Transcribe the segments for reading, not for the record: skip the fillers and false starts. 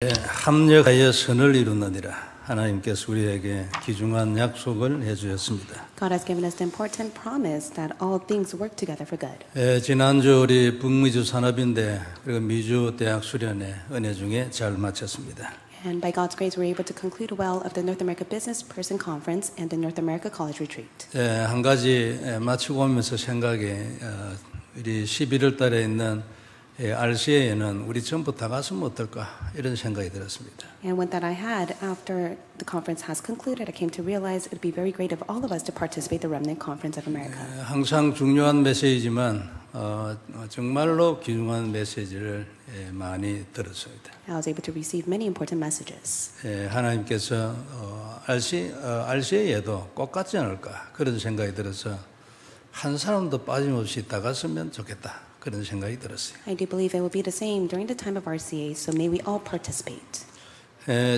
합력하여 선을 이루느니라. 하나님께서 우리에게 귀중한 약속을 해주셨습니다. God has given us the important promise that all things work together for good. 지난주 우리 북미주 산업인대 그리고 미주 대학 수련회 은혜 중에 잘 마쳤습니다. And by God's grace, we're able to conclude well of the North America Business Person Conference and the North America College Retreat. 한 가지 마치고 오면서 생각에 우리 11월 달에 있는 RCA에는 우리 전부 다 갔으면 어떨까 이런 생각이 들었습니다. And what that I had after the conference has concluded, I came to realize it would be very great of all of us to participate in the Remnant Conference of America. 항상 중요한 메시지지만 정말로 귀중한 메시지를 많이 들었습니다. I was able to receive many important messages. 하나님께서 RCA에도 꼭 같지 않을까 그런 생각이 들어서 한 사람도 빠짐없이 다 갔으면 좋겠다. 그런 생각이 들었어요. I do believe it will be the same during the time of RCA, so may we all participate.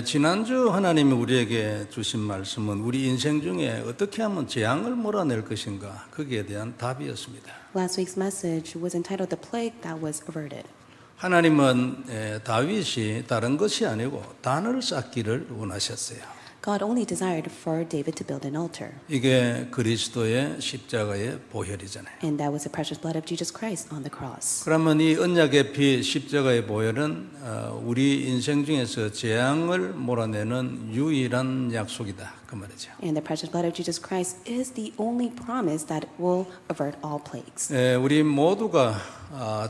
지난주 하나님이 우리에게 주신 말씀은 우리 인생 중에 어떻게 하면 재앙을 몰아낼 것인가 거기에 대한 답이었습니다. Last week's message was entitled The Plague That Was Averted. 하나님은 다윗이 다른 것이 아니고 단을 쌓기를 원하셨어요. God only desired for David to build an altar. 이게 그리스도의 십자가의 보혈이잖아요. And that was the precious blood of Jesus Christ on the cross. 그러면 이 언약의 피 십자가의 보혈은 우리 인생 중에서 재앙을 몰아내는 유일한 약속이다 그 말이죠. And the precious blood of Jesus Christ is the only promise that will avert all plagues. 우리 모두가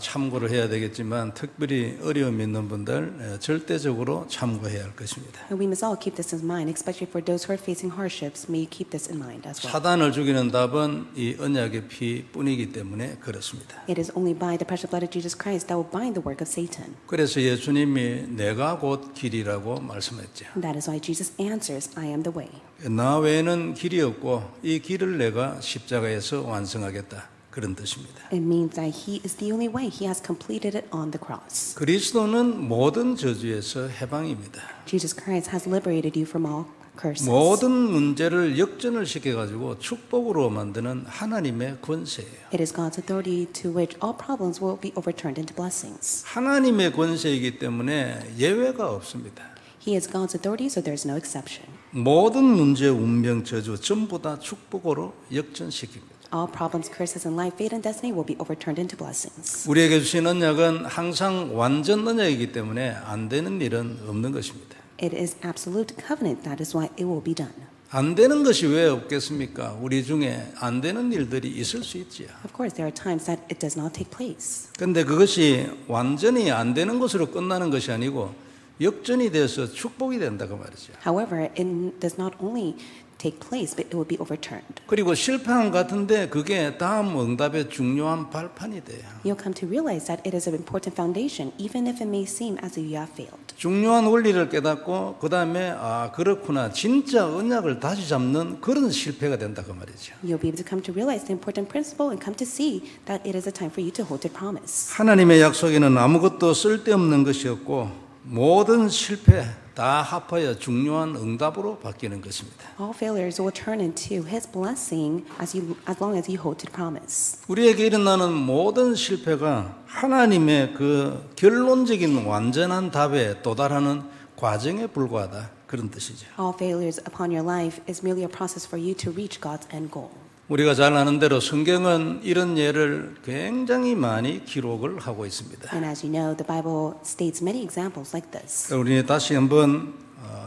참고를 해야 되겠지만 특별히 어려움 있는 분들 절대적으로 참고해야 할 것입니다. And we must all keep this in mind, especially for those who are facing hardships. May you keep this in mind as well. 사단을 죽이는 답은 이 언약의 피뿐이기 때문에 그렇습니다. It is only by the precious blood of Jesus Christ that will bind the work of Satan. 그래서 예수님이 내가 곧 길이라고 말씀했죠. And that is why Jesus answers, I am the way. 나 외에는 길이 없고 이 길을 내가 십자가에서 완성하겠다. 그런 뜻입니다. It means that He is the only way. He has completed it on the cross. 그리스도는 모든 저주에서 해방입니다. Jesus Christ has liberated you from all curses. 모든 문제를 역전을 시켜가지고 축복으로 만드는 하나님의 권세예요. It is God's authority to which all problems will be overturned into blessings. 하나님의 권세이기 때문에 예외가 없습니다. He is God's authority, so there is no exception. 모든 문제, 운명, 저주 전부 다 축복으로 역전시킵니다. All problems, curses in life, fate, and destiny will be overturned into blessings. 우리에게 주신 언약은 항상 완전 언약이기 때문에 안 되는 일은 없는 것입니다. It is absolute covenant. That is why it will be done. 안 되는 것이 왜 없겠습니까? 우리 중에 안 되는 일들이 있을 수 있지요. Of course, there are times that it does not take place. 그런데 그것이 완전히 안 되는 것으로 끝나는 것이 아니고 역전이 돼서 축복이 된다고 말이죠. However, it does not only take place, but it will be overturned. 그리고 실패한 것 같은데 그게 다음 응답의 중요한 발판이 돼요. You'll come to realize that it is an important foundation, even if it may seem as if you have failed. 중요한 원리를 깨닫고 그 다음에 그렇구나 진짜 언약을 다시 잡는 그런 실패가 된다고 말이죠. You'll be able to come to realize the important principle and come to see that it is a time for you to hold to promise. 하나님의 약속에는 아무것도 쓸데없는 것이 없고 모든 실패 다 합하여 중요한 응답으로 바뀌는 것입니다. All failures will turn into His blessing as long as you hold to the promise. 우리에게 일어나는 모든 실패가 하나님의 그 결론적인 완전한 답에 도달하는 과정에 불과하다 그런 뜻이죠. All failures upon your life is merely a process for you to reach God's end goal. 우리가 잘 아는 대로 성경은 이런 예를 굉장히 많이 기록을 하고 있습니다. And as you know, the Bible states many examples like this. 우리 다시 한번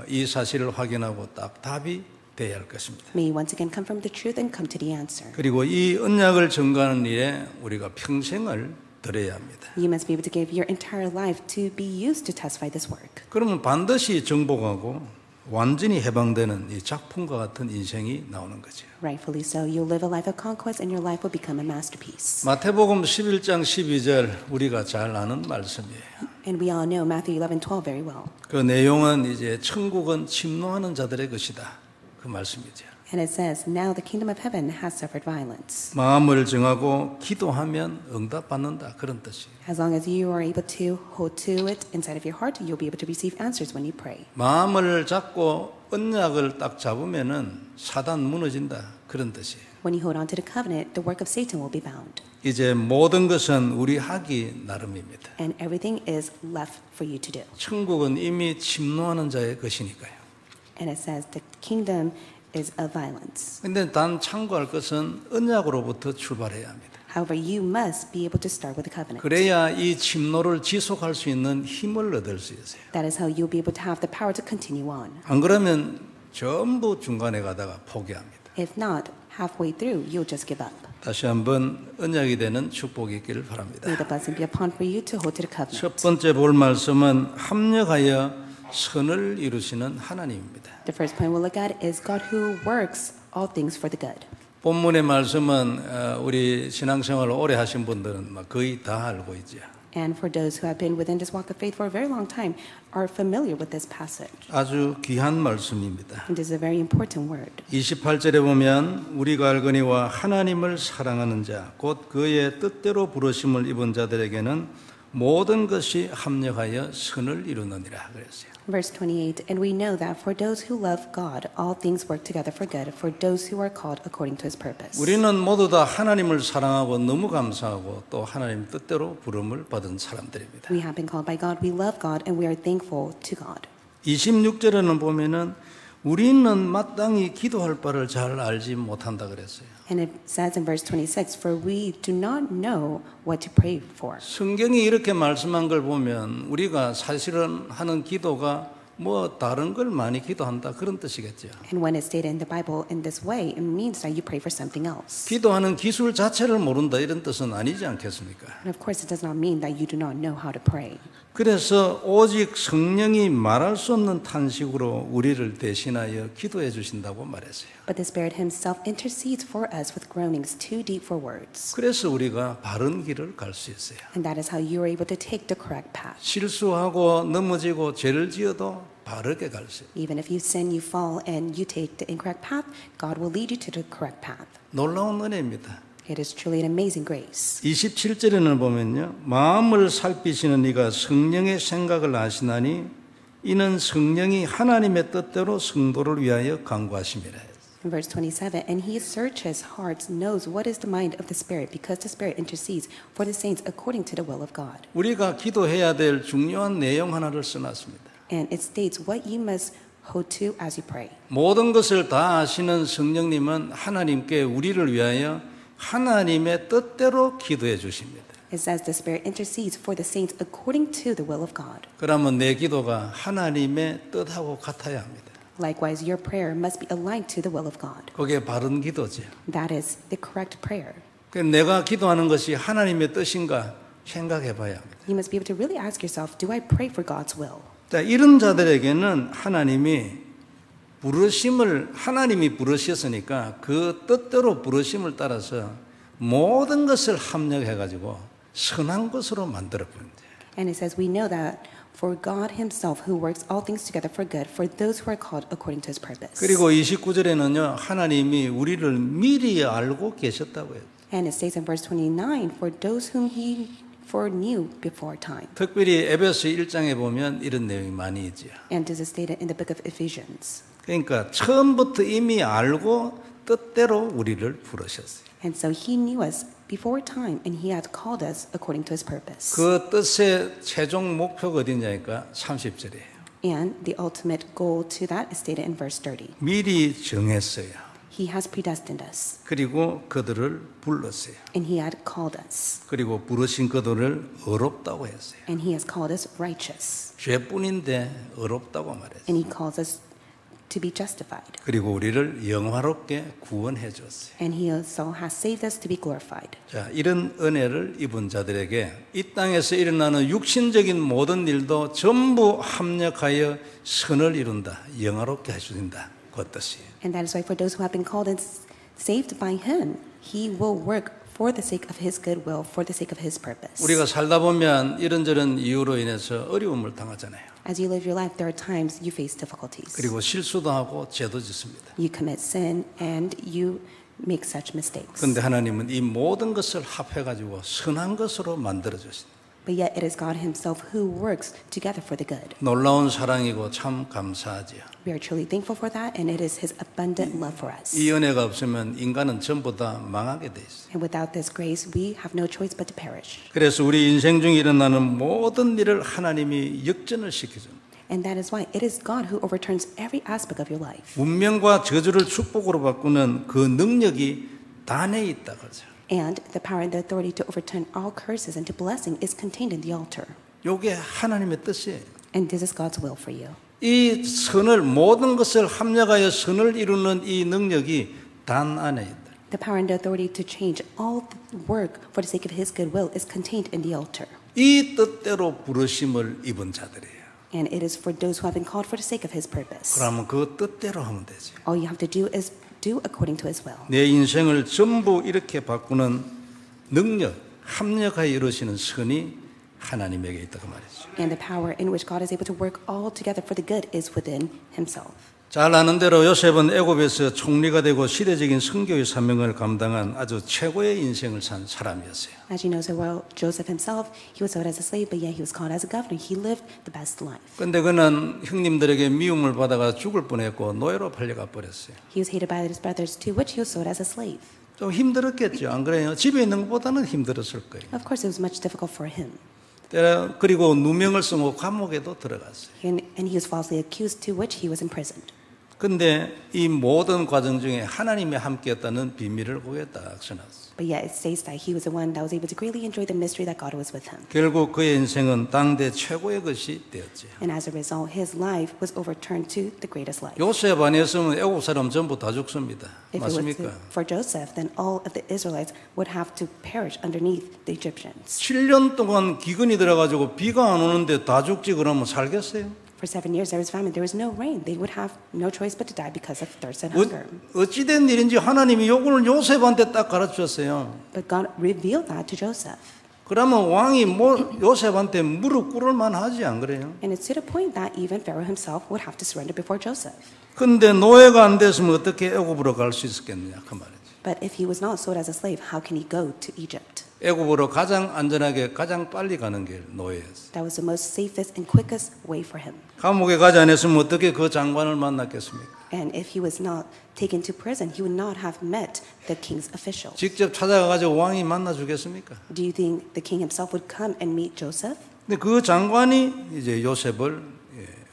이 사실을 확인하고 딱 답이 돼야 할 것입니다. May you once again confirm the truth and come to the answer. 그리고 이 언약을 증거하는 일에 우리가 평생을 들여야 합니다. You must be able to give your entire life to be used to testify this work. 그러면 반드시 정복하고 완전히 해방되는 이 작품과 같은 인생이 나오는 거죠. Rightfully so, you'll live a life of conquest and your life will become a masterpiece. 마태복음 11장 12절 우리가 잘 아는 말씀이에요. And we all know Matthew 11:12 very well. 그 내용은 이제 천국은 침노하는 자들의 것이다. 그 말씀이죠. And it says, now the kingdom of heaven has suffered violence. 마음을 정하고 기도하면 응답받는다. 그런 뜻이에요. As long as you are able to hold to it inside of your heart, you'll be able to receive answers when you pray. 마음을 잡고 언약을 딱 잡으면은 사단 무너진다 그런 뜻이에요. When you hold on to the covenant, the work of Satan will be bound. 이제 모든 것은 우리 하기 나름입니다. And everything is left for you to do. 천국은 이미 침노하는 자의 것이니까요. And it says the kingdom is of violence. 근데 단 참고할 것은 언약으로부터 출발해야 합니다. However, you must be able to start with the covenant. 그래야 이 침노를 지속할 수 있는 힘을 얻을 수 있어요. That is how you'll be able to have the power to continue on. 안 그러면 전부 중간에 가다가 포기합니다. If not, halfway through, you'll just give up. 다시 한번 언약이 되는 축복이 있기를 바랍니다. May the blessing be upon for you to hold to the covenant. 첫 번째 볼 말씀은 합력하여 선을 이루시는 하나님입니다. The first point we'll look at is God who works all things for the good. 본문의 말씀은 우리 신앙생활을 오래 하신 분들은 거의 다 알고 있죠. And for those who have been within this walk of faith for a very long time are familiar with this passage. 아주 귀한 말씀입니다. And this is a very important word. 28절에 보면 우리가 알거니와 하나님을 사랑하는 자 곧 그의 뜻대로 부르심을 입은 자들에게는 모든 것이 합력하여 선을 이루느니라 그랬어요. Verse 28, and we know that for those who love God, all things work together for good, for those who are called according to His purpose. 우리는 모두 다 하나님을 사랑하고 너무 감사하고 또 하나님 뜻대로 부름을 받은 사람들입니다. We have been called by God, we love God, and we are thankful to God. 26절에는 보면은 우리는 마땅히 기도할 바를 잘 알지 못한다 그랬어요. And it says in verse 26, for we do not know what to pray for. 성경이 이렇게 말씀한 걸 보면 우리가 사실은 하는 기도가 뭐 다른 걸 많이 기도한다 그런 뜻이겠죠. And when it's stated in the Bible in this way, it means that you pray for something else. 기도하는 기술 자체를 모른다 이런 뜻은 아니지 않겠습니까? And of course, it does not mean that you do not know how to pray. 그래서 오직 성령이 말할 수 없는 탄식으로 우리를 대신하여 기도해 주신다고 말했어요. But the Spirit Himself intercedes for us with groanings too deep for words. 그래서 우리가 바른 길을 갈 수 있어요. And that is how you are able to take the correct path. 실수하고 넘어지고 죄를 지어도 바르게 갈 수 있어요. Even if you sin, you fall, and you take the incorrect path, God will lead you to the correct path. 놀라운 은혜입니다. It is truly an amazing grace. 27절에는 보면요. 마음을 살피시는 이가 성령의 생각을 아시나니 이는 성령이 하나님의 뜻대로 성도를 위하여 간구하심이라. In verse 27, and He searches hearts, knows what is the mind of the Spirit, because the Spirit intercedes for the saints according to the will of God. 우리가 기도해야 될 중요한 내용 하나를 써놨습니다. And it states what you must hold to as you pray. 모든 것을 다 아시는 성령님은 하나님께 우리를 위하여 하나님의 뜻대로 기도해 주십니다. It says the Spirit intercedes for the saints according to the will of God. 그러면 내 기도가 하나님의 뜻하고 같아야 합니다. Likewise, your prayer must be aligned to the will of God. 그게 바른 기도죠. That is the correct prayer. 내가 기도하는 것이 하나님의 뜻인가 생각해 봐야 합니다. You must be able to really ask yourself, do I pray for God's will? 자, 이런 자들에게는 하나님이 하나님이 부르셨으니까 그 뜻대로 부르심을 따라서 모든 것을 합력해가지고 선한 것으로 만들어 버립니다. And it says, we know that for God Himself who works all things together for good for those who are called according to His purpose. 그리고 29절에는요, 하나님이 우리를 미리 알고 계셨다고 해요. And it states in verse 29, for those whom He foreknew before time. 특별히 에베소 1장에 보면 이런 내용이 많이 있죠. And this is stated in the book of Ephesians. 그러니까 처음부터 이미 알고 뜻대로 우리를 부르셨어요. And so He knew us before time, and He had called us according to His purpose. 그 뜻의 최종 목표가 어디냐니까 30절이에요. And the ultimate goal to that is stated in verse 30. 미리 정했어요. He has predestined us, 그리고 그들을 불렀어요. and He had called us, 그리고 부르신 그들을 의롭다고 했어요. and He has called us righteous, 죄뿐인데 의롭다고 말했어요. and He calls us to be justified, 그리고 우리를 영화롭게 구원해 줬어요. and He also has saved us to be glorified. 자, 이런 은혜를 입은 자들에게 이 땅에서 일어나는 육신적인 모든 일도 전부 합력하여 선을 이룬다. 영화롭게 해주신다. 그 뜻이에요. And that is why for those who have been called and saved by Him, He will work for the sake of His good will, for the sake of His purpose. 우리가 살다 보면 이런저런 이유로 인해서 어려움을 당하잖아요. As you live your life, there are times you face difficulties. 그리고 실수도 하고 죄도 짓습니다. You commit sin and you make such mistakes. 그런데 하나님은 이 모든 것을 합해가지고 선한 것으로 만들어 주신다. But yet it is God himself who works together for the good. 놀라운 사랑이고 참 감사하지요. We are truly thankful for that, and it is his abundant love for us. 이 은혜가 없으면 인간은 전부 다 망하게 돼 있어요. And without this grace, we have no choice but to perish. 그래서 우리 인생 중에 일어나는 모든 일을 하나님이 역전을 시켜줍니다. And that is why it is God who overturns every aspect of your life. 운명과 저주를 축복으로 바꾸는 그 능력이 단에 있다 그러죠. And the power and the authority to overturn all curses into blessing is contained in the altar. 이게 하나님의 뜻이에요. And this is God's will for you. 이 선을 모든 것을 합력하여 선을 이루는 이 능력이 단 안에 있다. The power and the authority to change all the work for the sake of his good will is contained in the altar. 이 뜻대로 부르심을 입은 자들이에요. And it is for those who have been called for the sake of his purpose. 그러면 그 뜻대로 하면 되죠. All you have to do is do according to his will. 내 인생을 전부 이렇게 바꾸는 능력, 합력하여 이루시는 선이 하나님에게 있다고 말이죠. And the power in which God is able to work all together for the good is within himself. 잘 아는 대로 요셉은 애굽에서 총리가 되고 시대적인 선교의 사명을 감당한 아주 최고의 인생을 산 사람이었어요. As you know so well, Joseph himself, he was sold as a slave, but yet he was called as a governor. He lived the best life. 그런데 그는 형님들에게 미움을 받아가 죽을 뻔했고 노예로 팔려가 버렸어요. He was hated by his brothers, to which he was sold as a slave. 좀 힘들었겠죠. 안 그래요? 집에 있는 것보다는 힘들었을 거예요. Of course, it was much difficult for him. 그리고 누명을 쓰고 감옥에도 들어갔어요. And he was falsely accused, to which he was imprisoned. 근데 이 모든 과정 중에 하나님이 함께했다는 비밀을 거기에 딱 써놨어요. But yet it states that he was the one that was able to greatly enjoy the mystery that God was with him. 결국 그의 인생은 당대 최고의 것이 되었죠. And as a result, his life was overturned to the greatest life. 요셉 아니었으면 애국 사람 전부 다 죽습니다. If it was 맞습니까? for Joseph, then all of the Israelites would have to perish underneath the Egyptians. 7년 동안 기근이 들어가지고 비가 안 오는데 다 죽지 그러면 살겠어요? For 7 years there was famine, there was no rain. They would have no choice but to die because of thirst and hunger. 어찌된 일인지 하나님이 요거를 요셉한테 딱 가르쳤어요. But God revealed that to Joseph. 그러면 왕이 요셉한테 무릎 꿇을 만하지 안 그래요? And it's to the point that even Pharaoh himself would have to surrender before Joseph. 근데 노예가 안 됐으면 어떻게 애굽으로 갈 수 있었겠느냐 그 말이죠. But if he was not sold as a slave, how can he go to Egypt? 애굽으로 가장 안전하게 가장 빨리 가는 길 노예였어요. That was the most safest and quickest way for him. 감옥에 가지 않았으면 어떻게 그 장관을 만났겠습니까? And if he was not taken to prison, he would not have met the king's officials. 직접 찾아가가지고 왕이 만나 주겠습니까? Do you think the king himself would come and meet Joseph? 근데 그 장관이 이제 요셉을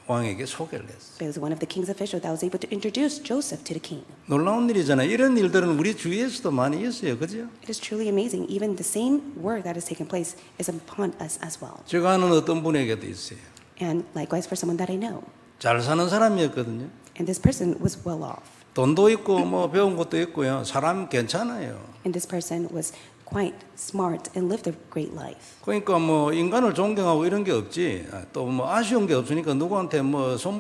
왕에게 소개를 했어요. It was one of the king's officials that was able to introduce Joseph to the king. 놀라운 일이잖아요. 이런 일들은 우리 주위에서도 많이 있어요. 그죠? It is truly amazing. Even the same work that is taking place is upon us as well. 제가 아는 어떤 분에게도 있어요. And likewise for someone that I know. 잘 사는 사람이었거든요. And this person was well off. 돈도 있고 뭐 배운 것도 있고요. 사람 괜찮아요. And this person was quite smart and lived a great life. 그러니까 뭐 인간을 존경하고 이런 게 없지. 또 뭐 아쉬운 게 없으니까 누구한테 뭐 손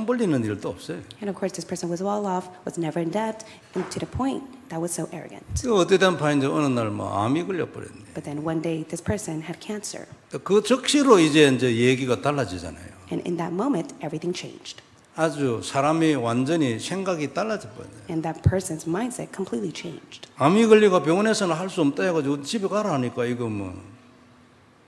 벌리는 일도 없어요. And of course this person was well off, was never in debt, and to the point that was so arrogant. 그 어떻게든 파인데 어느 날 뭐 암이 걸려버렸네. But then one day this person had cancer. 그 즉시로 이제 얘기가 달라지잖아요. And in that moment everything changed. 아주 사람이 완전히 생각이 달라져 버려요. And that person's mindset completely changed. 암이 걸리고 병원에서는 할 수 없다 해가지고 집에 가라 하니까 이거 뭐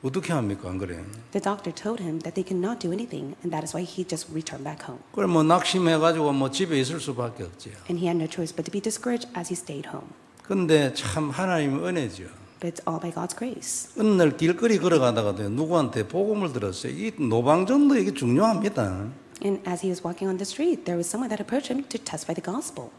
어떻게 합니까 안 그래요? The doctor told him that they could not do anything, and that is why he just returned back home. 그래 뭐 낙심해가지고 뭐 집에 있을 수밖에 없지요. And he had no choice but to be discouraged as he stayed home. 근데 참 하나님의 은혜죠. But it's all by God's grace. 어느 날 길거리 걸어가다가도 누구한테 복음을 들었어요. 이 노방전도 이게 중요합니다. And as he was walking on the street, there was someone that approached him to testify the gospel.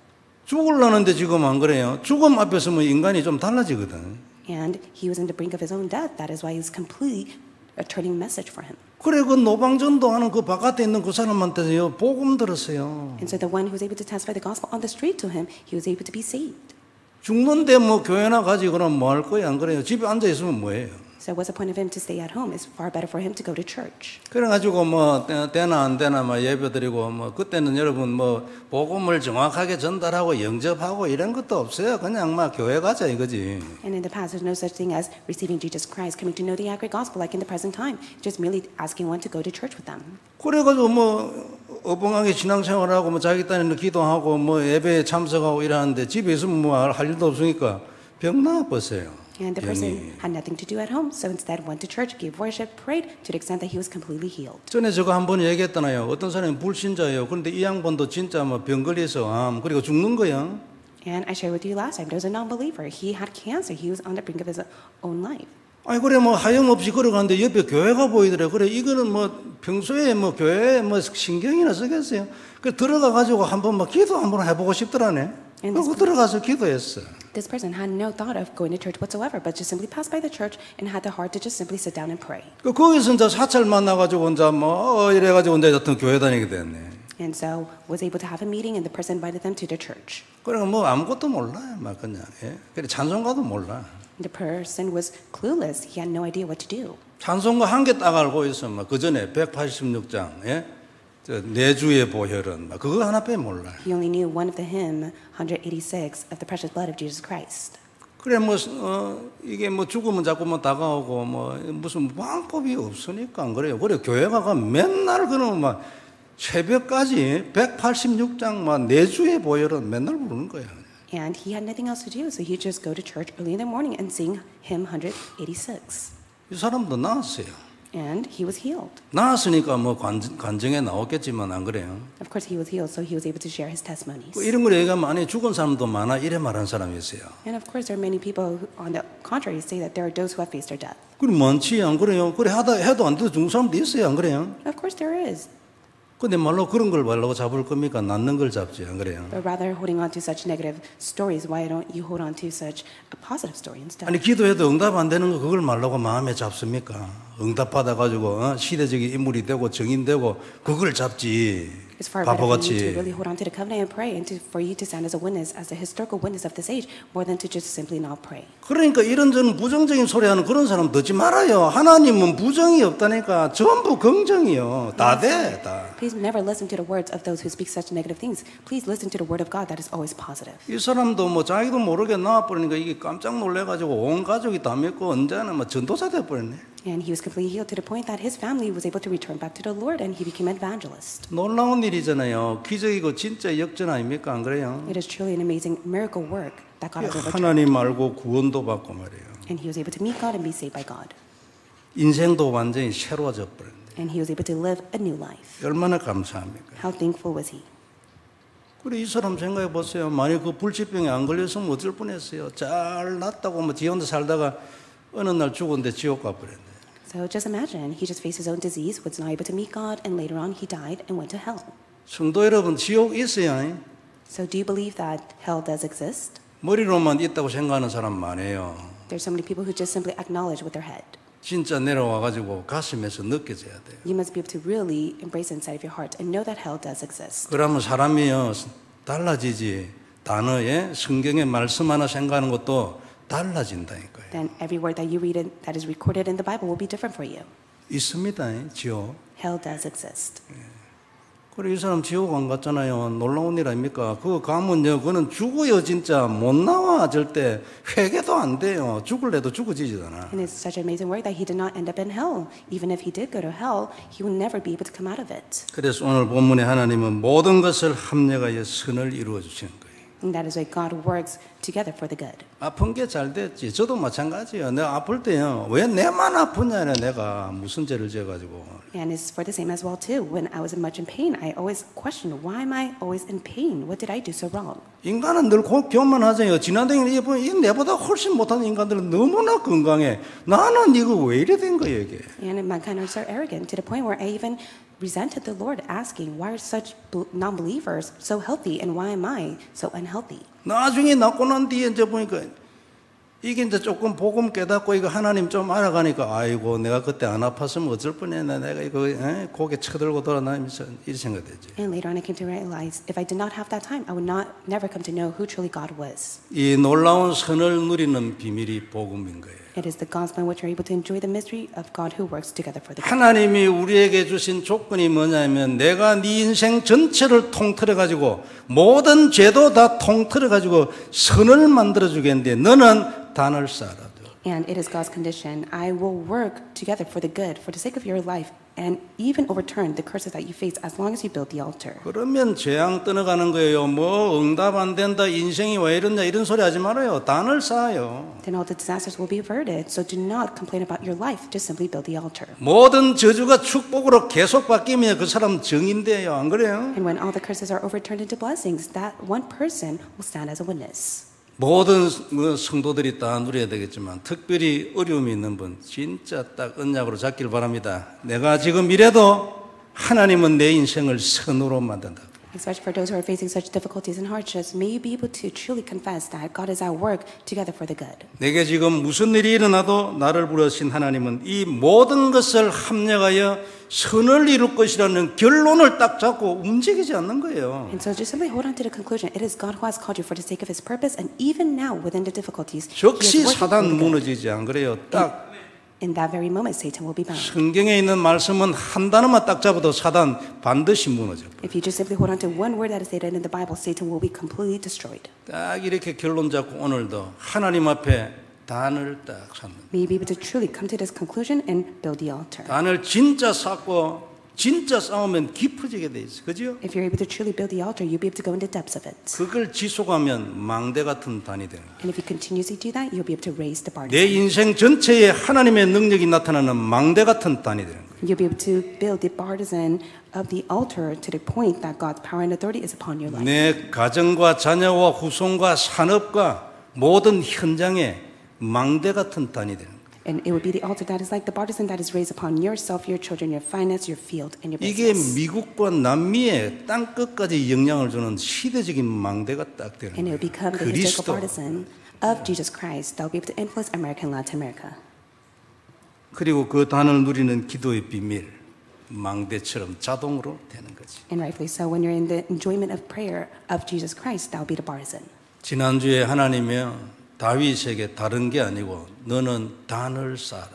죽으려는데 지금 안 그래요. 죽음 앞에 서면 인간이 좀 달라지거든. And he was on the brink of his own death. That is why he was completely a turning message for him. 그래 그 노방전도 하는 그 바깥에 있는 그 사람한테요 복음 들었어요. And so the one who was able to testify the gospel on the street to him, he was able to be saved. 죽는데 뭐 교회나 가지 그럼 뭐 할 거야 안 그래요? 집에 앉아 있으면 뭐예요? So what's the point of him to stay at home? It's far better for him to go to church. 그래가지고 뭐 되나 안 되나 뭐 예배드리고 뭐 그때는 여러분 뭐 복음을 정확하게 전달하고 영접하고 이런 것도 없어요. 그냥 막 교회 가자 이거지. And in the past, there's no such thing as receiving Jesus Christ, coming to know the accurate gospel like in the present time, just merely asking one to go to church with them. 그래가지고 뭐 어벙하게 신앙생활하고 뭐 자기 딴에는 기도하고 뭐 예배에 참석하고 이러는데 집에 있으면 뭐 할 일도 없으니까 병 나아버렸어요. And the person had nothing to do at home, so instead went to church, gave worship, prayed to the extent that he was completely healed. 전에 제가 한번 얘기했잖아요. 어떤 사람이 불신자예요. 그런데 이 양반도 진짜 뭐 병 걸려서 그리고 죽는 거야. And I shared with you last time, there was a non-believer. He had cancer. He was on the brink of his own life. 아니 그래 뭐 하염없이 걸어가는데 옆에 교회가 보이더래. 그래 이거는 뭐 평소에 뭐 교회에 뭐 신경이나 쓰겠어요. 그 들어가 가지고 한번 막 기도 한번 해보고 싶더라네. 그리고 들어가서 기도했어. This person had no thought of going to church whatsoever, but just simply passed by the church and had the heart to just simply sit down and pray. 그 거기서 이제 사찰 만나가지고 이제 뭐 이래가지고 이제 어떤 교회 다니게 됐네. And so was able to have a meeting, and the person invited them to the church. 그러니까 뭐 아무것도 몰라요, 막 그냥. 예? 그래 찬송가도 몰라. The person was clueless. He had no idea what to do. 찬송가 한 개 딱 알고 있어. 막 그 전에 186장, 예? 내 주의 보혈은 막 그거 하나 빼 몰라. He only knew one of the hymn, 186 of the precious blood of Jesus Christ. 그래 뭐 이게 뭐 죽으면 자꾸만 다가오고 뭐 무슨 방법이 없으니까 안 그래요. 그래 교회 가가 맨날 그러면 막 새벽까지 186장 막 내 주의 보혈은 맨날 부르는 거야. And he had nothing else to do, so he'd just go to church early in the morning and sing hymn 186. 이 사람도 나았어요. And he was healed. 나았으니까 뭐 간증에 나왔겠지만 안 그래요. Of course, he was healed, so he was able to share his testimonies. 이런 걸 얘기하면 아니 죽은 사람도 많아 이래 말하는 사람이 있어요. And of course, there are many people who, on the contrary, say that there are those who have faced their death. 그럼 많지 안 그래요? 그래 해도 안 돼도 죽는 사람도 있어요, 안 그래요? Of course, there is. 근데 말로 그런 걸 말로 잡을 겁니까? 낫는 걸 잡지, 안 그래요? But rather, holding on to such negative stories, why don't you hold on to such a positive story instead? 아니 기도해도 응답 안 되는 거 그걸 말로 마음에 잡습니까? 응답 받아가지고 시대적인 인물이 되고 정인되고 그걸 잡지. It's far better for you to 바보같이. really hold on to the covenant and pray, and for you to stand as a witness, as a historical witness of this age, more than to just simply not pray. 그러니까 이런저런 부정적인 소리 하는 그런 사람 듣지 말아요. 하나님은 부정이 없다니까 전부 긍정이요. 다 돼, 다. Please never listen to the words of those who speak such negative things. Please listen to the word of God that is always positive. 이 사람도 뭐 자기도 모르게 나와버리니까 이게 깜짝 놀래가지고 온 가족이 다 믿고 언제나 뭐 전도사 돼버렸네. And he was completely healed to the point that his family was able to return back to the Lord, and he became an evangelist. 놀라운 일이잖아요. 기적이고 진짜 역전 아닙니까? 안 그래요? It is truly an amazing miracle work that God has overturned. 하나님 알고 구원도 받고 말이에요. And he was able to meet God and be saved by God. 인생도 완전히 새로워져 버렸는데 And he was able to live a new life. 얼마나 감사합니까? How thankful was he? 그래 이 사람 생각해 보세요. 만약 그 불치병에 안 걸렸으면 어쩔 뻔했어요. 잘 낫다고 뭐 지 혼자 살다가 어느 날 죽었는데 지옥 가버렸네. So just imagine, he just faced his own disease, was not able to meet God, and later on he died and went to hell. 성도 여러분 지옥 있어요. So do you believe that hell does exist? 머리로만 있다고 생각하는 사람 많아요. There's so many people who just simply acknowledge with their head. 진짜 내려와가지고 가슴에서 느껴져야 돼요. You must be able to really embrace inside of your heart and know that hell does exist. 그러면 사람이요 달라지지. 단어에 성경의 말씀 하나 생각하는 것도 달라진다니까요. Then every word that you read that is recorded in the Bible will be different for you. 있습니다. 지옥. Hell does exist. 그래 이 사람 지옥 안 갔잖아요. 놀라운 일 아닙니까? 그거 가면요 그는 죽어요 진짜 못 나와 절대 회개도 안 돼요. 죽을래도 죽어지지잖아. And it's such an amazing work that he did not end up in hell. Even if he did go to hell, he would never be able to come out of it. 그래서 오늘 본문에 하나님은 모든 것을 합력하여 선을 이루어 주시는 거예요. And that is why God works together for the good. 아픈 게 잘 됐지. 저도 마찬가지예요. 내가 아플 때요. 왜 내만 아프냐 내가 무슨 죄를 지어가지고. And it's for the same as well too. When I was much in pain, I always questioned, why am I always in pain? What did I do so wrong? 인간은 늘 교만하잖아요. 지난달에 이 내보다 훨씬 못하는 인간들은 너무나 건강해. 나는 이거 왜 이래 된 거예요 이게. And mankind are so arrogant to the point where I even resented the Lord, asking, why are such non-believers so healthy and why am I so unhealthy? 나중에 낳고 난 뒤에 이제 보니까 이게 이제 조금 복음 깨닫고 이거 하나님 좀 알아가니까 아이고 내가 그때 안 아팠으면 어쩔 뻔했나 내가 이거 고개 쳐들고 돌아다니면서 이렇게 생각되지. And later on I came to realize if I did not have that time, I would never come to know who truly God was. 이 놀라운 선을 누리는 비밀이 복음인 거예요. It is the gospel in which we're able to enjoy the mystery of God who works together for the good. 하나님이 우리에게 주신 조건이 뭐냐면 내가 네 인생 전체를 통틀어 가지고 모든 죄도 다 통틀어 가지고 선을 만들어 주겠는데 너는 단을 쌓아라. And it is God's condition. I will work together for the good, for the sake of your life, and even overturn the curses that you face as long as you build the altar. 그러면 재앙 떠나가는 거예요. 뭐 응답 안 된다, 인생이 왜 이러냐 이런 소리 하지 말아요. 단을 쌓아요. Then all the disasters will be averted. So do not complain about your life. Just simply build the altar. 모든 저주가 축복으로 계속 바뀌면 그 사람 정인데요. 안 그래요? And when all the curses are overturned into blessings, that one person will stand as a witness. 모든 성도들이 다 누려야 되겠지만 특별히 어려움이 있는 분 진짜 딱 언약으로 잡길 바랍니다. 내가 지금 이래도 하나님은 내 인생을 선으로 만든다. Especially for those who are facing such difficulties and hardships, may you be able to truly confess that God is at work together for the good. 내게 지금 무슨 일이 일어나도 나를 부르신 하나님은 이 모든 것을 합력하여 선을 이룰 것이라는 결론을 딱 잡고 움직이지 않는 거예요. And so just simply hold on to the conclusion. It is God who has called you for the sake of His purpose, and even now within the difficulties, He 즉시 is working for 사단 the good. 무너지지 안 그래요? 딱 In that very moment, Satan will be bound. 성경에 있는 말씀은 한 단어만 딱 잡아도 사단 반드시 무너져. If you just simply hold on to one word that is stated in the Bible, Satan will be completely destroyed. 딱 이렇게 결론 잡고 오늘도 하나님 앞에 단을 딱 쌓는. May you be able to truly come to this conclusion and build the altar. 단을 진짜 쌓고 진짜 싸우면 깊어지게 돼 있어. 그죠? If you're able to truly build the altar, you'll be able to go into depths of it. 그걸 지속하면 망대 같은 단이 되는 거예요. And if you continuously do that, you'll be able to raise the bar. 내 인생 전체에 하나님의 능력이 나타나는 망대 같은 단이 되는 거예요. You'll be able to build the partisan of the altar to the point that God's power and authority is upon your life. 내 가정과 자녀와 후손과 산업과 모든 현장에 망대 같은 단이 되는 거예요. And it would be the altar that is like the partisan that is raised upon yourself, your children, your finance, your field, and your 이게 business. 미국과 남미의 땅 끝까지 영향을 주는 시대적인 망대가 딱 되는 And it 거예요. will become the historical 그리스도. partisan of Jesus Christ that will be able to influence America and Latin America. 그리고 그 단을 누리는 기도의 비밀, 망대처럼 자동으로 되는 거지. And rightfully so, when you're in the enjoyment of prayer of Jesus Christ, that will be the partisan. 지난주에 하나님이요 다윗에게 다른 게 아니고 너는 단을 쌓아라.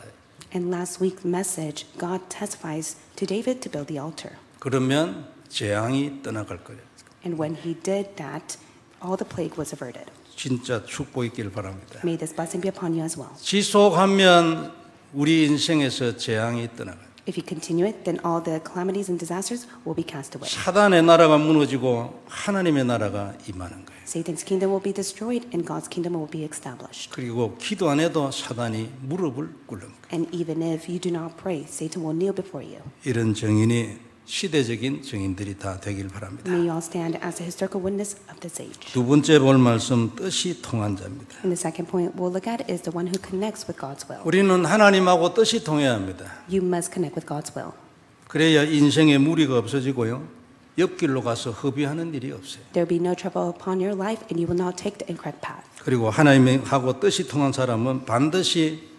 And last week's message, God testifies to David to build the altar. 그러면 재앙이 떠나갈 거예요. And when he did that, all the plague was averted. 진짜 축복 있길 바랍니다. May this blessing be upon you as well. 지속하면 우리 인생에서 재앙이 떠나가요. If you continue it, then all the calamities and disasters will be cast away. 사단의 나라가 무너지고 하나님의 나라가 임하는 거예요. Satan's kingdom will be destroyed and God's kingdom will be established. 그리고 기도 안 해도 사단이 무릎을 꿇는 거예요. And even if you do not pray, Satan will kneel before you. 이런 증인이 시대적인 증인들이 다 되길 바랍니다. May you all stand as a historical witness of this age. 두 번째 볼 말씀 뜻이 통한 자입니다. And the second point we'll look at is the one who connects with God's will. 우리는 하나님하고 뜻이 통해야 합니다. You must connect with God's will. 그래야 인생에 무리가 없어지고요. 옆길로 가서 허비하는 일이 없어요. There will be no trouble upon your life and you will not take the incorrect path. 그리고 하나님하고 뜻이 통한 사람은 반드시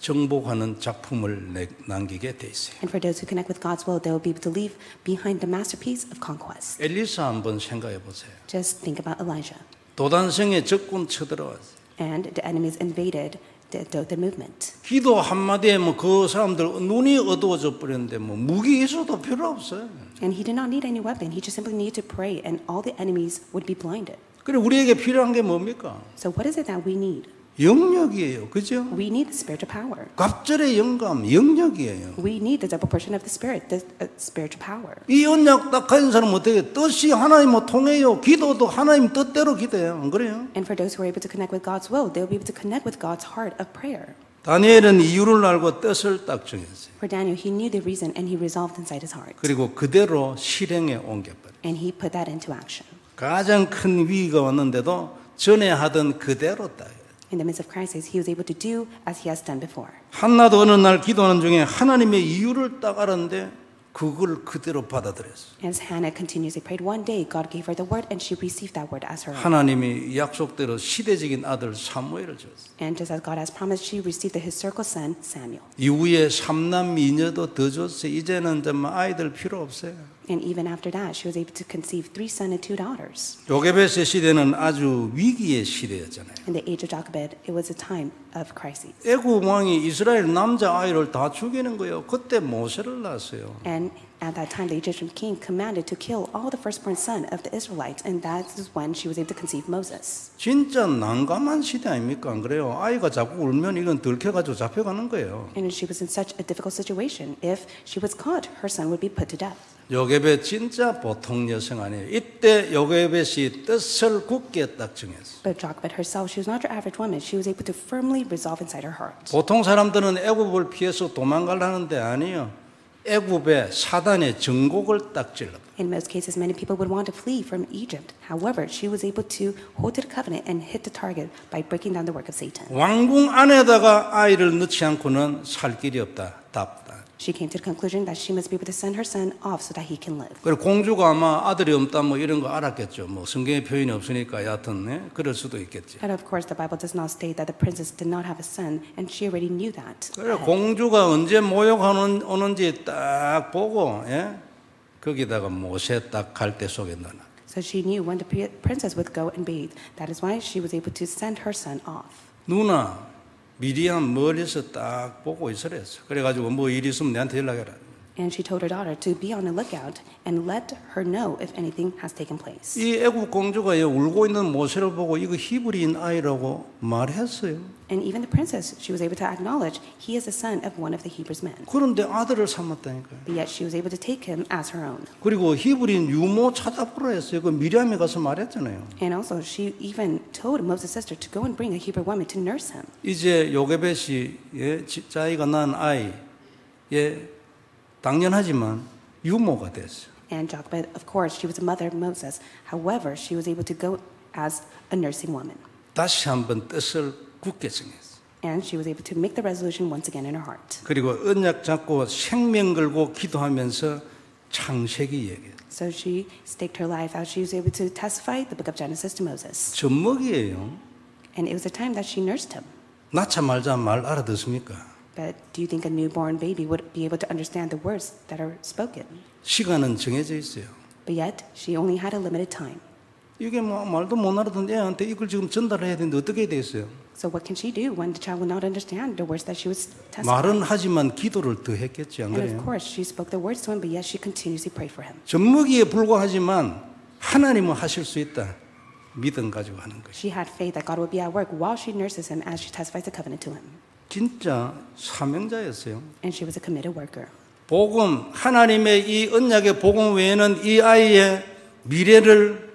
정복하는 작품을 남기게 돼 있어요. And for those who connect with God's will, they will be able to leave behind the masterpiece of conquest. 엘리사 한번 생각해 보세요. Just think about Elijah. 도단성에 적군 쳐들어왔어요. And the enemies invaded the movement. 기도 한마디에 뭐 그 사람들 눈이 어두워져 버렸는데 뭐 무기 있어도 필요 없어요. And he did not need any weapon. He just simply needed to pray and all the enemies would be blinded. 그래 우리에게 필요한 게 뭡니까? So what is it that we need? 영역이에요. 그죠? We need the spiritual power. 갑절의 영감, 영역이에요. We need the double portion of the Spirit, the spiritual power. 이 언약 딱 가진 사람은 어떻게 뜻이 하나님과 통해요. 기도도 하나님 뜻대로 기도해요. 안 그래요? And for those who are able to connect with God's will, they will be able to connect with God's heart of prayer. 다니엘은 이유를 알고 뜻을 딱 정했어요. For Daniel, he knew the reason and he resolved inside his heart. 그리고 그대로 실행에 옮겨버려요. And he put that into action. 가장 큰 위기가 왔는데도 전에 하던 그대로 딱. In the midst of crisis, he was able to do as he has done before. 한나도 어느 날 기도하는 중에 하나님의 이유를 딱 알았는데 그걸 그대로 받아들였어요. As Hannah continuously prayed, one day God gave her the word and she received that word as her own. 하나님이 약속대로 시대적인 아들 사무엘을 줬어요. And just as God has promised, she received the historical son, Samuel. 이후에 삼남 미녀도 더 줬어요. 이제는 정말 아이들 필요 없어요. And even after that, she was able to conceive 3 sons and 2 daughters. 요게벳의 시대는 아주 위기의 시대였잖아요. In the age of Jochebed, it was a time of crisis. 애굽 왕이 이스라엘 남자 아이를 다 죽이는 거예요. 그때 모세를 낳았어요. And at that time, the Egyptian king commanded to kill all the firstborn son of the Israelites, and that is when she was able to conceive Moses. 진짜 난감한 시대 아닙니까? 안 그래요? 아이가 자꾸 울면 이건 들켜가지고 잡혀가는 거예요. And she was in such a difficult situation. If she was caught, her son would be put to death. 요게벳 진짜 보통 여성 아니에요. 이때 요게벳이 뜻을 굳게 딱 정했어요. But Jochebed herself, she was not your average woman. She was able to firmly resolve inside her heart. 보통 사람들은 애굽을 피해서 도망가려는데 아니요. 애굽에 사단의 정곡을 딱 찔러. In most cases, many people would want to flee from Egypt. However, she was able to hold to the covenant and hit the target by breaking down the work of Satan. 왕궁 안에다가 아이를 넣지 않고는 살 길이 없다. 답다. She came to the conclusion that she must be able to send her son off so that he can live. 그리고 공주가 아마 아들이 없다 뭐 이런 거 알았겠죠. 뭐 성경에 표현이 없으니까 여하튼 네? 그럴 수도 있겠지. And of course, the Bible does not state that the princess did not have a son, and she already knew that. 그래 공주가 언제 모욕하는 오는지 딱 보고 예? 거기다가 모세 딱 갈대 속에 넣어. So she knew when the princess would go and bathe. That is why she was able to send her son off. 누나 미리암 멀리서 딱 보고 있으랬어. 그래가지고 뭐 일 있으면 내한테 연락해라. And she told her daughter to be on the lookout and let her know if anything has taken place. 이 애국 공주가 울고 있는 모세를 보고 이거 히브리인 아이라고 말했어요. And even the princess, she was able to acknowledge he is the son of one of the Hebrews men. 그런데 아들을 삼았다니까요. But yet she was able to take him as her own. 그리고 히브리인 유모 찾아보라 했어요. 그 미리암이 가서 말했잖아요. And also she even told Moses' sister to go and bring a Hebrew woman to nurse him. 이제 요게벳이 예, 자기가 낳은 아이 예, 당연하지만 유모가 됐어요. And Jochebed, of course, she was the mother of Moses. However, she was able to go as a nursing woman. 다시 한번 뜻을 굳게 정했어요. And she was able to make the resolution once again in her heart. 그리고 언약 잡고 생명 걸고 기도하면서 창세기 얘기해요. So she staked her life out. She was able to testify the book of Genesis to Moses. 젖먹이에요. And it was the time that she nursed him. 낳자말자 말 알아듣습니까? But do you think a newborn baby would be able to understand the words that are spoken? 시간은 정해져 있어요. But yet, she only had a limited time. 이게 뭐 말도 못 알아듣는 애한테 이걸 지금 전달해야 되는데 어떻게 해야 되겠어요? So what can she do when the child will not understand the words that she was testifying? 말은 하지만 기도를 더 했겠지 안 And of 그래요? course, she spoke the words to him, but yet she continuously prayed for him. 젖먹이에 불과하지만 하나님은 하실 수 있다. 믿음 가지고 하는 것이. She had faith that God would be at work while she nurses him as she testifies the covenant to him. 진짜 사명자였어요. And she was a committed worker. 복음, 하나님의 이 언약의 복음 외에는 이 아이의 미래를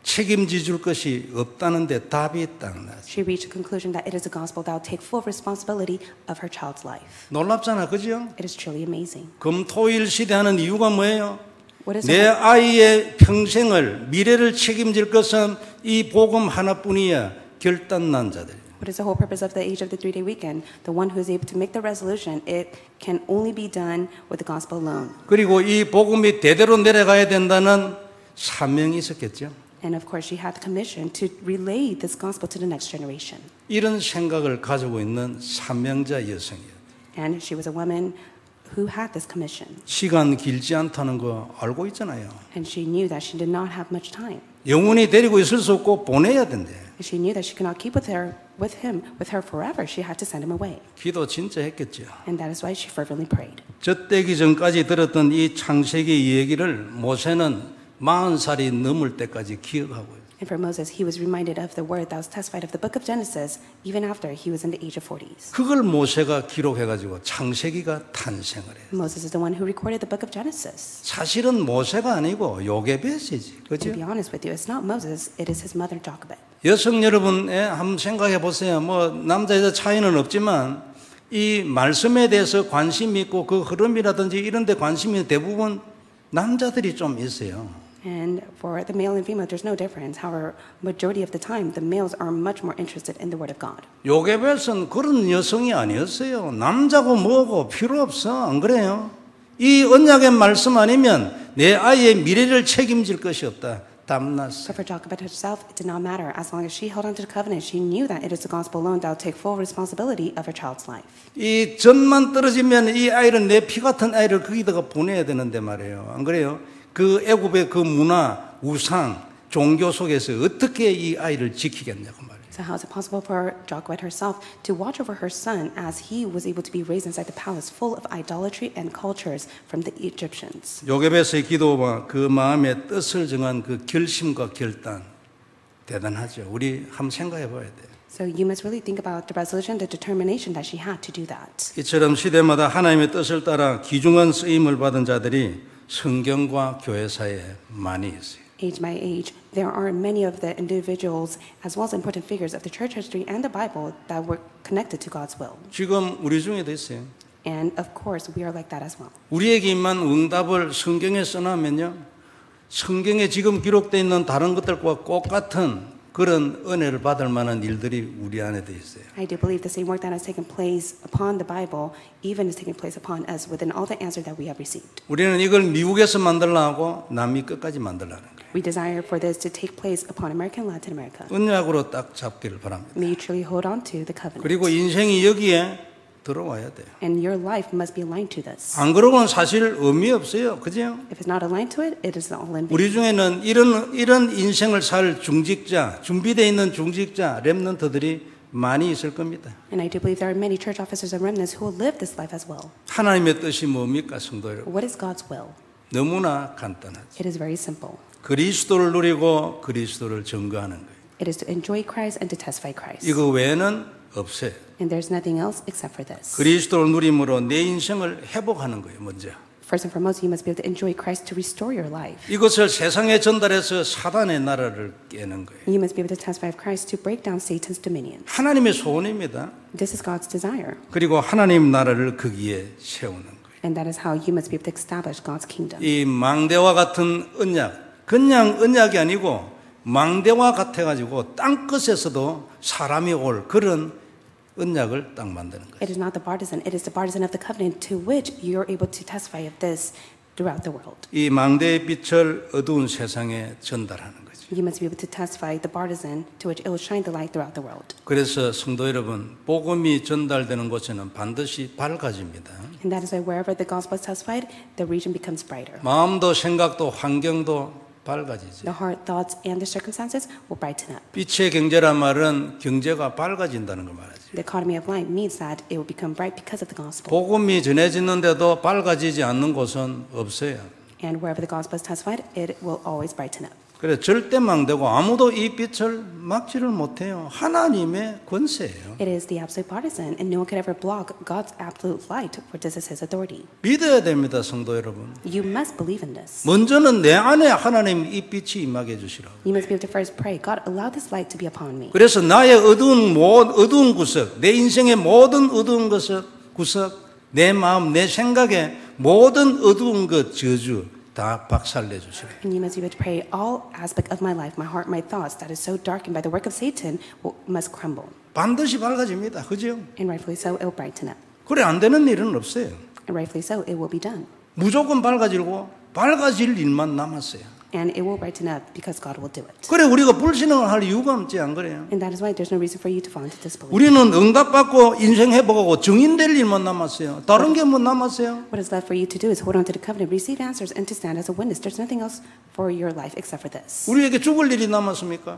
책임져 줄 것이 없다는데 답이 딱 나죠. She reached the conclusion that it is the gospel that will take full responsibility of her child's life. 놀랍잖아, 그죠? It is truly amazing. 금토일 시대하는 이유가 뭐예요? What is 내 아이의 평생을 미래를 책임질 것은 이 복음 하나뿐이야. 결단난 자들. What is the whole purpose of the age of the 3-day weekend? The one who is able to make the resolution, it can only be done with the gospel alone. 그리고 이 복음이 대대로 내려가야 된다는 사명이 있었겠죠. And of course, she had the commission to relay this gospel to the next generation. 이런 생각을 가지고 있는 사명자 여성이에요. And she was a woman who had this commission. 시간 길지 않다는 거 알고 있잖아요. And she knew that she did not have much time. 영원히 데리고 있을 수 없고 보내야 된대. And she knew that she could not keep with her forever. She had to send him away. 기도 진짜 했겠죠. And that is why she fervently prayed. 젖되기 전까지 들었던 이 창세기 얘기를 모세는 40살이 넘을 때까지 기억하고요. And for Moses, he was reminded of the word that was testified of the book of Genesis even after he was in the age of 40s. 그걸 모세가 기록해가지고 창세기가 탄생을 해요. Moses is the one who recorded the book of Genesis. 사실은 모세가 아니고 요게벳이지, To 그죠? be honest with you, it's not Moses, it is his mother Jochebed. 여성 여러분, 한번 생각해 보세요. 뭐 남자 여자 차이는 없지만 이 말씀에 대해서 관심이 있고 그 흐름이라든지 이런 데 관심이 대부분 남자들이 좀 있어요. And for the male and female, there's no difference. However, majority of the time, the males are much more interested in the Word of God. 요게벳은 그런 여성이 아니었어요. 남자고 뭐고 필요 없어. 안 그래요? 이 언약의 말씀 아니면 내 아이의 미래를 책임질 것이 없다. 답났어. But for Jochebed herself, it did not matter. As long as she held on to the covenant, she knew that it is the gospel alone that will take full responsibility of her child's life. 이 전만 떨어지면 이 아이를 내 피 같은 아이를 거기다가 보내야 되는데 말이에요. 안 그래요? 그 애굽의 그 문화, 우상, 종교 속에서 어떻게 이 아이를 지키겠냐고 말이에요. So how is it possible for Jochebed herself to watch over her son as he was able to be raised inside the palace full of idolatry and cultures from the Egyptians? 요게벳의 기도와 그 마음의 뜻을 정한 그 결심과 결단 대단하죠. 우리 한번 생각해 봐야 돼요. So you must really think about the resolution, the determination that she had to do that. 이처럼 시대마다 하나님의 뜻을 따라 귀중한 쓰임을 받은 자들이 성경과 교회사에 많이 있어요. Age by age, there are many of the individuals as well as important figures of the church history and the Bible that were connected to God's will. 지금 우리 중에도 있어요. And of course, we are like that as well. 우리에게만 응답을 성경에 써놓으면요, 성경에 지금 기록되어 있는 다른 것들과 똑같은 그런 은혜를 받을 만한 일들이 우리 안에 돼 있어요. I do believe the same work that has taken place upon the Bible even is taking place upon us within all the answer that we have received. 우리는 이걸 미국에서 만들려고 남미 끝까지 만들려는 거예요. We desire for this to take place upon America and Latin America. 언약으로 딱 잡기를 바랍니다. May you truly hold on to the covenant. 그리고 인생이 여기에 들어와야 돼요. And your life must be aligned to this. 안 그러고는 사실 의미 없어요. 그죠? If it's not aligned to it, it is all in vain. 우리 중에는 이런 인생을 살 중직자, 준비되어 있는 중직자, 렘넌트들이 많이 있을 겁니다. And I do believe there are many church officers and remnants who will live this life as well. 하나님의 뜻이 뭡니까, 성도 여러분? What is God's will? 너무나 간단하죠. It is very simple. 그리스도를 누리고 그리스도를 증거하는 거예요. It is to enjoy Christ and to testify Christ. 이거 외에는 없어요. And there's nothing else except for this. 그리스도를 누림으로 내 인생을 회복하는 거예요, 먼저. First and foremost, you must be able to enjoy Christ to restore your life. 이것을 세상에 전달해서 사단의 나라를 깨는 거예요. You must be able to testify of Christ to break down Satan's dominion. 하나님의 소원입니다. This is God's desire. 그리고 하나님 나라를 거기에 세우는 거예요. And that is how you must be able to establish God's kingdom. 이 망대와 같은 언약, 그냥 언약이 아니고 망대와 같아가지고 땅끝에서도 사람이 올 그런 언약을 딱 만드는 거예요. It is not the partisan, it is the partisan of the covenant to which you are able to testify of this throughout the world. 이 망대의 빛을 어두운 세상에 전달하는 거죠. You must be able to testify the partisan to which it will shine the light throughout the world. 그래서 성도 여러분, 복음이 전달되는 곳에는 반드시 밝아집니다. And that is why wherever the gospel is testified, the region becomes brighter. 마음도 생각도 환경도 밝아지죠. The heart, thoughts, and the circumstances will brighten up. 빛의 경제란 말은 경제가 밝아진다는 걸 말하죠. The economy of light means that it will become bright because of the gospel. 복음이 전해지는데도 밝아지지 않는 곳은 없어요. And wherever the gospel is testified, it will always brighten up. 그래서 절대 망되고 아무도 이 빛을 막지를 못해요. 하나님의 권세예요. It is the absolute partisan, and no one could ever block God's absolute light, for this is His authority. 믿어야 됩니다, 성도 여러분. You must believe in this. 먼저는 내 안에 하나님 이 빛이 임하게 해주시라고. You must be able to first pray, God, allow this light to be upon me. 그래서 나의 어두운 구석, 내 인생의 모든 어두운 구석, 내 마음, 내 생각의 모든 어두운 것, 저주 다 박살내 주시래요. And you must be able to pray all aspect of my life, my heart, my thoughts, that is so darkened by the work of Satan, must crumble. 반드시 밝아집니다. 그죠? And rightfully so, it will brighten up. 그래 안 되는 일은 없어요. And rightfully so, it will be done. 무조건 밝아질 일만 남았어요. And it will brighten up because God will do it. 그래 우리가 불신앙을 할 이유가 없지 안 그래요? And that is why there's no reason for you to fall into disbelief. 우리는 응답받고 인생 회복하고 증인될 일만 남았어요. 다른 게 뭐 남았어요? What is left for you to do is hold on to the covenant, receive answers, and to stand as a witness. There's nothing else for your life except for this. 우리에게 죽을 일이 남았습니까?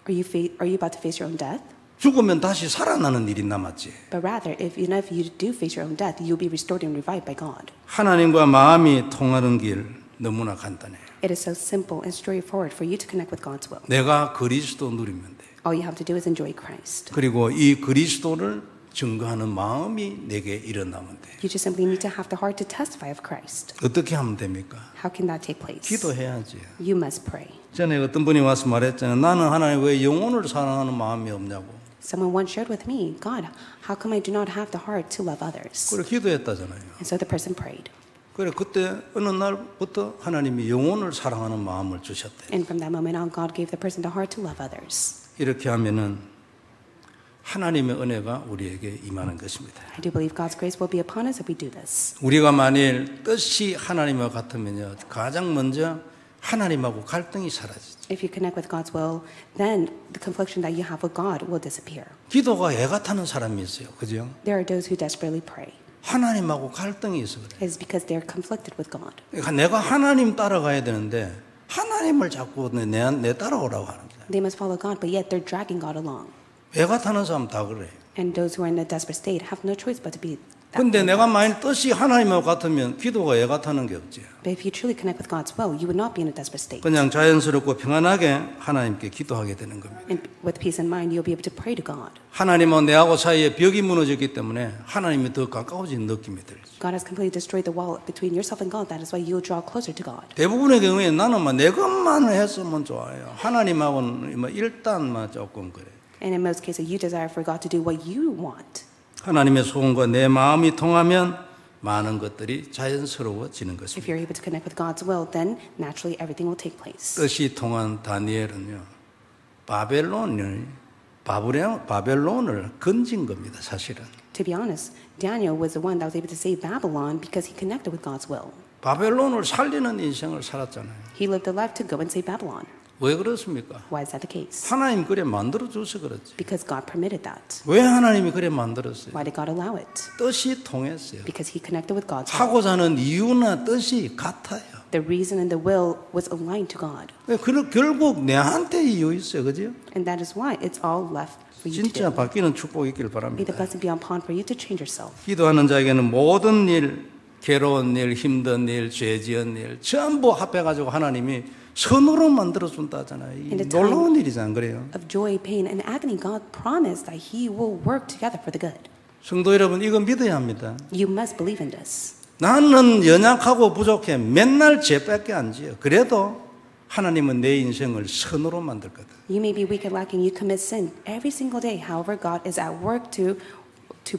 Are you about to face your own death? 죽으면 다시 살아나는 일이 남았지. But rather, if you do face your own death, you'll be restored and revived by God. 하나님과 마음이 통하는 길 너무나 간단해요. It is so simple and straightforward for you to connect with God's will. 내가 그리스도 누리면 돼. All you have to do is enjoy Christ. 그리고 이 그리스도를 증거하는 마음이 내게 일어나면 돼. You just simply need to have the heart to testify of Christ. 어떻게 하면 됩니까? How can that take place? 기도해야지. You must pray. 전에 어떤 분이 와서 말했잖아요. 나는 하나님 왜 영혼을 사랑하는 마음이 없냐고. Someone once shared with me, God, how come I do not have the heart to love others? 그래 기도했다잖아요. And so the person prayed. 그래 그때 어느 날부터 하나님이 영혼을 사랑하는 마음을 주셨대. And from that moment on, God gave the person the heart to love others. 이렇게 하면은 하나님의 은혜가 우리에게 임하는 것입니다. I do believe God's grace will be upon us if we do this. 우리가 만일 뜻이 하나님과 같으면요, 가장 먼저 하나님하고 갈등이 사라지죠. If you connect with God's will, then the confliction that you have with God will disappear. 기도가 애가 타는 사람이 있어요, 그죠? There are those who desperately pray. 하나님하고 갈등이 있어 그래. It's because they're conflicted with God. 그러니까 내가 하나님 따라가야 되는데 하나님을 자꾸 내 따라오라고 하는 거야. They must follow God, but yet they're dragging God along. 애가 타는 사람 다 그래. And those who are in a desperate state have no choice but to be that 근데 way. 내가 만일 뜻이 하나님하고 같으면 기도가 애가 타는 게 없지. But if you truly connect with God's will, you would not be in a desperate state. 그냥 자연스럽고 평안하게 하나님께 기도하게 되는 겁니다. And with peace in mind, you'll be able to pray to God. 하나님은 내하고 사이에 벽이 무너졌기 때문에 하나님이 더 가까워진 느낌이 들지. God has completely destroyed the wall between yourself and God. That is why you'll draw closer to God. 대부분의 경우에 나는 내 것만 했으면 좋아요. 하나님하고는 일단만 조금 그래. And in most cases, you desire for God to do what you want. 하나님의 소원과 내 마음이 통하면 많은 것들이 자연스러워지는 If 것입니다. you're able to connect with God's will, then naturally everything will take place. 뜻이 통한 다니엘은요, 바벨론을 건진 겁니다, 사실은. To be honest, Daniel was the one that was able to save Babylon because he connected with God's will. 바벨론을 살리는 인생을 살았잖아요. He lived a life to go and save Babylon. 왜 그렇습니까? Why is that the case? 하나님 그래 만들어줘서 그렇지. Because God permitted that. 왜 하나님이 그래 만들었어요? Why did God allow it? 뜻이 통했어요. Because he connected with God's will. 하고자 하는 이유나 뜻이 같아요. The reason and the will was aligned to God. 결국 내한테 이유 있어요, 그죠? And that is why it's all left for you to 진짜 do. 바뀌는 축복이 있길 May the 바랍니다. blessing be upon for you to change yourself. 기도하는 자에게는 모든 일, 괴로운 일, 힘든 일, 죄 지은 일 전부 합해가지고 하나님이 선으로 만들어준다 하잖아요. 놀라운 일이잖아요. 그래요. Of joy, pain, and agony, God promised that He will work together for the good. 성도 여러분, 이거 믿어야 합니다. You must believe in this. 나는 연약하고 부족해. 맨날 죄밖에 안 지어. 그래도 하나님은 내 인생을 선으로 만들 거다. You may be weak and lacking. You commit sin every single day. However, God is at work to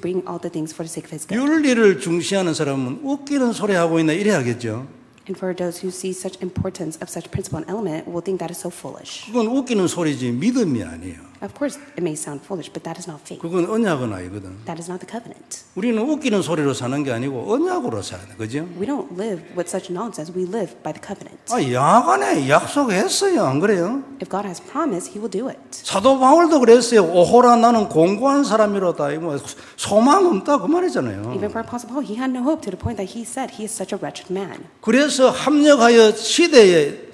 bring all the things for the sake of His good. 윤리를 중시하는 사람은 웃기는 소리 하고 있나 이래야겠죠. And for those who see such importance of such principle and element will think that is so foolish. 그건 웃기는 소리지 믿음이 아니에요. Of course, it may sound foolish, but that is not faith. 그건 언약은 아니거든. That is not the covenant. 우리는 웃기는 소리로 사는 게 아니고 언약으로 살아야 돼. 그죠? We don't live with such nonsense. We live by the covenant. 야간에 약속했어요. 안 그래요? If God has promised, He will do it. 사도 바울도 그랬어요. 오호라 나는 공고한 사람이로다. 이거 소망 없다 그 말이잖아요. Even for Apostle Paul, he had no hope to the point that he said he is such a wretched man. 그래서 합력하여 시대에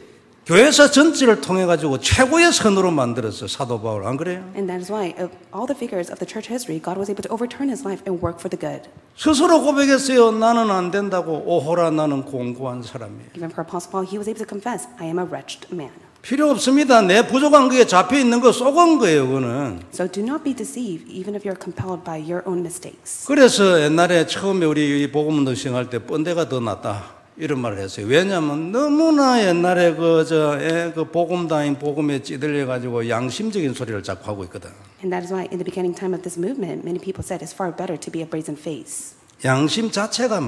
교회사 전체를 통해 가지고 최고의 선으로 만들었어 사도 바울. 안 그래요? And that is why of all the figures of the church history, God was able to overturn his life and work for the good. 스스로 고백했어요. 나는 안 된다고. 오호라 나는 공고한 사람이에요. Even for Apostle Paul, he was able to confess, I am a wretched man. 필요 없습니다. 내 부족한 그게 잡혀 있는 거 속은 거예요. 그거는. So do not be deceived, even if you're compelled by your own mistakes. 그래서 옛날에 처음에 우리 복음운동 시행할 때 번데가 더 낫다. 이런 말을 했어요. 왜냐하면 너무나 옛날에 그 복음다인 복음에 찌들려 가지고 양심적인 소리를 자꾸 하고 있거든. And that is why in the beginning time of this movement, many people said it's far better to be a brazen face. 양심 자체가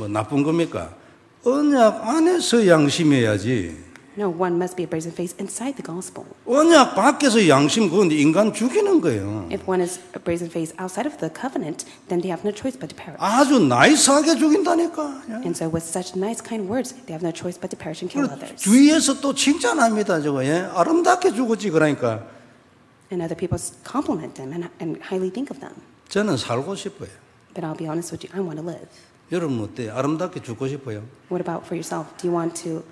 나쁜 겁니까? 언약 안에서 양심해야지. No, one must be a brazen face inside the gospel. 언약 밖에서 양심 그건 인간 죽이는 거예요. If one is a brazen face outside of the covenant, then they have no choice but to perish. 아주 나이스하게 죽인다니까. And so with such nice kind words, they have no choice but to perish and kill others. 주위에서 또 칭찬합니다. 저거 아름답게 죽었지 그러니까. And other people compliment them and highly think of them. 저는 살고 싶어요. But I'll be honest with you, I want to live. 여러분 어때요? 아름답게 죽고 싶어요? What about for yourself? Do you want to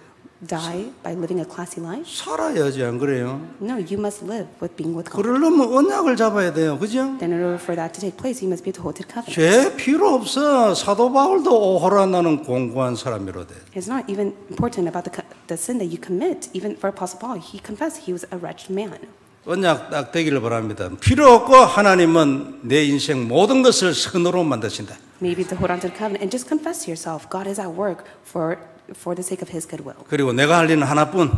die by living a classy life? 살아야지 안 그래요? No, you must live with being with God. 그러려면 언약을 잡아야 돼요. 그죠? Then in order for that to take place, you must be able to hold to the covenant. 죄 필요 없어. 사도 바울도 오호라 나는 공고한 사람이로돼. It's not even important about the sin that you commit. Even for Apostle Paul, he confessed he was a wretched man. 언약 딱 되기를 바랍니다. 필요 없고 하나님은 내 인생 모든 것을 선으로 만드신다. Maybe to hold on to the covenant and just confess to yourself, God is at work for the sake of His goodwill. 그리고 내가 할 일은 하나뿐.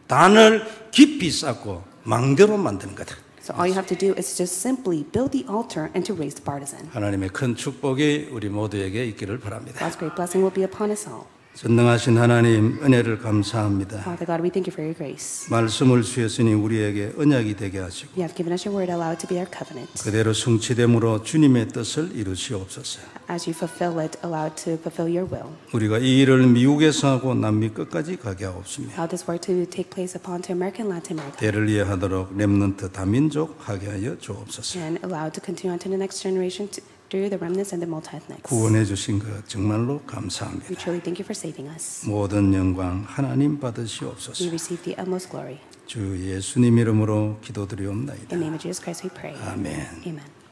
단을 깊이 쌓고 망대로 만드는 거다. So all you have to do is just simply build the altar and to raise the partisan. 하나님의 큰 축복이 우리 모두에게 있기를 바랍니다. God's great blessing will be upon us all. 전능하신 하나님 은혜를 감사합니다. Father God, we thank you for your grace. 말씀을 주셨으니 우리에게 언약이 되게 하시고 You have given us your word, allow it to be our covenant. 그대로 성취됨으로 주님의 뜻을 이루시옵소서. As you fulfill it, allow it to fulfill your will. 우리가 이 일을 미국에서 하고 남미 끝까지 가게 하옵소서. Allow this work to take place upon to America and Latin America. 대를 이해하도록 렘넌트 다민족 하게 하여 주옵소서. And allow it to continue on to the next generation through the remnants and the multi-ethnics. 구원해 주신 것 정말로 We 감사합니다. truly thank you for saving us. 모든 영광 하나님 We 받으시옵소서. receive the utmost glory. 주 예수님 이름으로 기도드리옵나이다. In the name of Jesus Christ we pray. 아멘. Amen.